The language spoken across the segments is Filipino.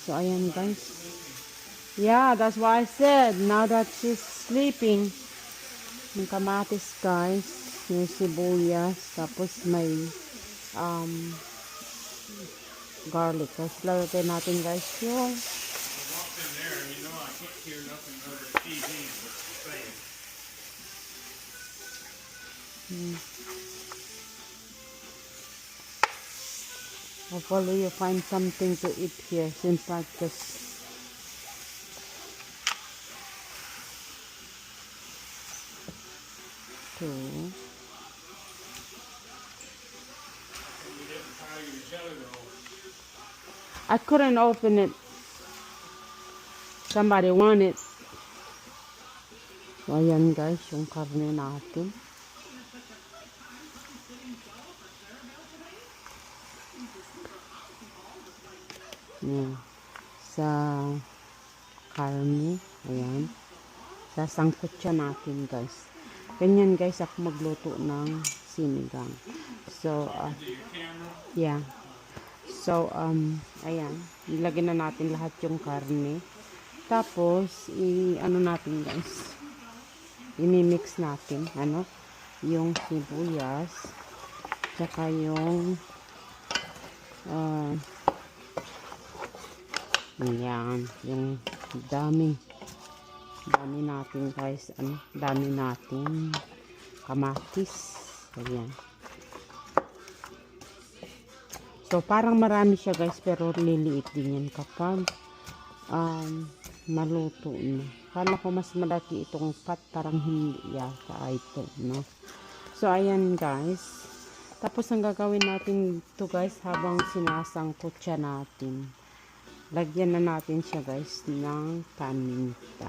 So, ayan guys. Yeah, that's why I said. Now that she's sleeping. Yung kamatis guys. Yung sibuyas. Tapos may garlic. Tapos lagay natin guys yung hopefully you find something to eat here since I just I couldn't open it. Somebody want it. So, ayan guys, yung karne natin. Yan. Sa karne. Ayan. Sasangkot siya natin guys. Ganyan guys ako magluto ng sinigang. So, yeah. So, ayan. Ilagay na natin lahat yung karne. Tapos, ano natin guys. I-mix natin. Ano? Yung sibuyas. Tsaka yung yan. Yung dami natin guys. Ano? Dami natin kamatis. Ayan. So, parang marami siya guys, pero liliit din yan kapag maluto na. Kala ko mas malaki itong pot, parang hindi yata ito, no? So, ayan guys. Tapos, ang gagawin natin ito guys, habang sinasangkot siya natin. Lagyan na natin siya guys ng paminta.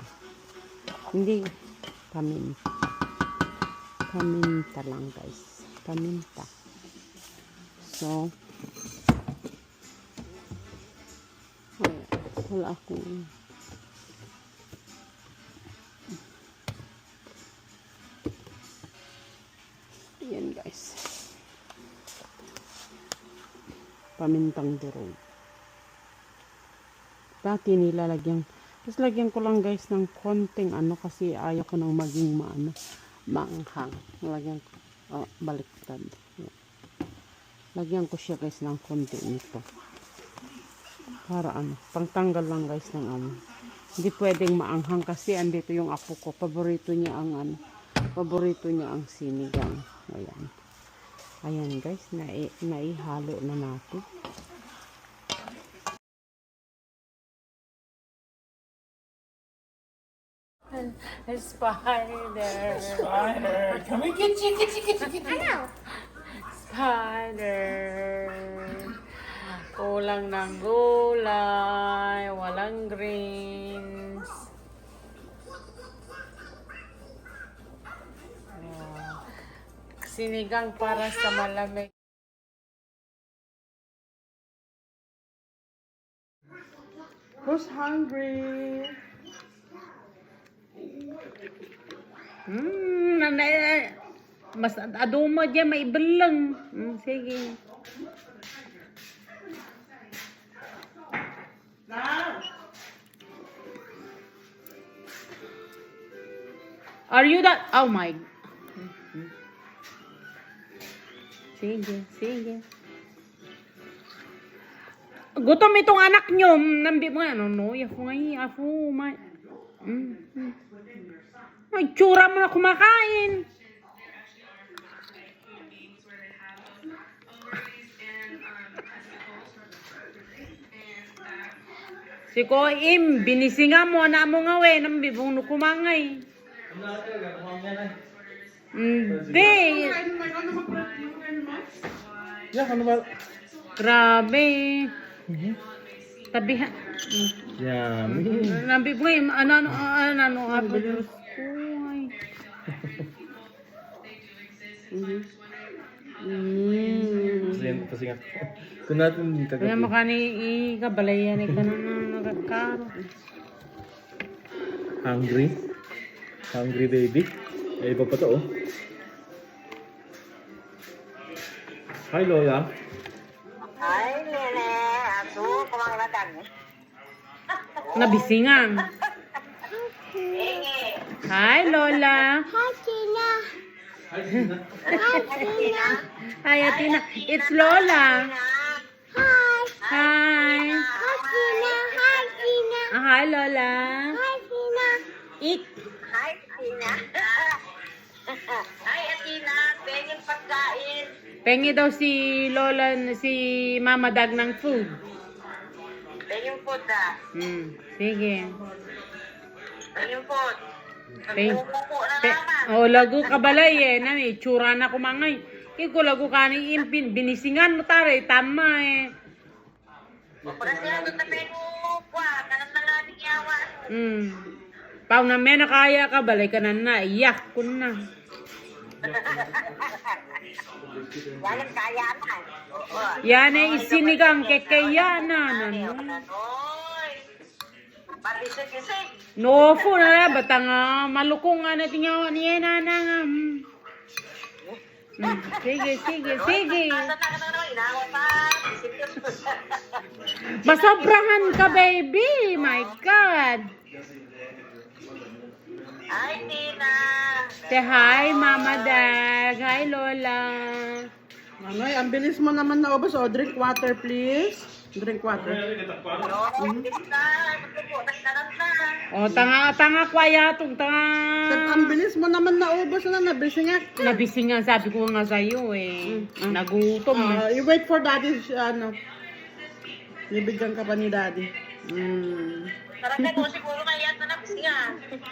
Hindi, paminta. Paminta lang guys. Paminta. So, wala akong ayan guys, pamintang durog. Dati nilalagyan, tapos lagyan ko lang guys ng konting ano, kasi ayaw ko nang maging maanghang. Lagyan ko, baliktad. Lagyan ko siya guys ng konti nito. Para ano, pangtanggal lang guys ng ano. Hindi pwedeng maanghang kasi andito yung apo ko. Paborito niya ang ano, paborito niya ang sinigang. Ayan. Ayan guys, naihalo na natin. Spider. Spider, can we get you? I know. Spider. Kulang ng gulay, walang greens. Sinigang para sa malamig. Who's hungry? Mas aduma dyan, may belang. Sige. Are you that? Oh my. Sige, sige. Gutom itong anak nyo. Nambi mo ano, no? Yafu, may. Ay, tsura mo na kumakain. Si Koim, binisinga mo, na mo nga we, nang bibong kumangay. Hindi. Yeah, ano ba? Grabe. Tabihan. Yummy. Nambi mo yung, ano, apo. Kasi nga, kung natin kagabi. Kaya mukha ni ikabalayan ka na nagkaro. Hungry? Hungry baby? Eh, iba pa to, oh. Hi, Lola. Ay, nene, aso, kumang na kami. Nabisingan. Hi, Lola. Hi, Tina. Hi, Atina. It's Lola. Hi. Hi. Hi, Tina. Hi, Tina. Hi, Lola. Hi, Tina. Eat. Hi, Athena. Hi, Athena. Pengin pagkain. Pengi daw si Lola, si Mama Dag ng food. Pengin food ah. Sige. Pengin food. Peng- Nagpupupo na naman. Oh, lagu ka balay eh. Nami, tsura na kumangay. Kiko lagu ka ni impin. Binisingan mo tare. Tama eh. Pagka siya doon na pengin kwa. Kanang nangaling yawa. Pau na may nakaya ka, balay ka na na. Iyak ko na. Yan ang kaya man. Oo. Yan eh, isinigang kekayanan. Ano? Anoy. Patisig-isig. No, po na na. Batang malukong nga na tingawa niya na na nga. Sige, sige, sige. Asa na ka na naman. Inawa pa. Masobrahan ka, baby. My God. Hi, Tina. Say hi, Mama Dag. Hi, Lola. Manoy, ang bilis mo naman na ubos. O, drink water, please. Drink water. No, hindi na. Magpupo. Nagkaroon na. O, tanga kwaya tong tanga. Ang bilis mo naman na ubos na nabisingak. Nabising nga, sabi ko nga sa'yo eh. Nagutom eh. You wait for daddy, Bibigyan ka pa ni daddy. Karagay mo siguro kaya ito na siya.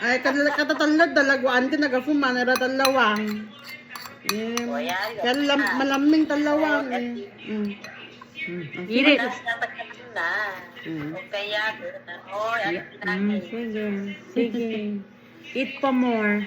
Ay, katatalad, dalagwaan din, nagafuman, era talawang. Kaya malaming talawang eh. Irit. Dapat na. O kaya, oy, Sige, sige. Eat pa more.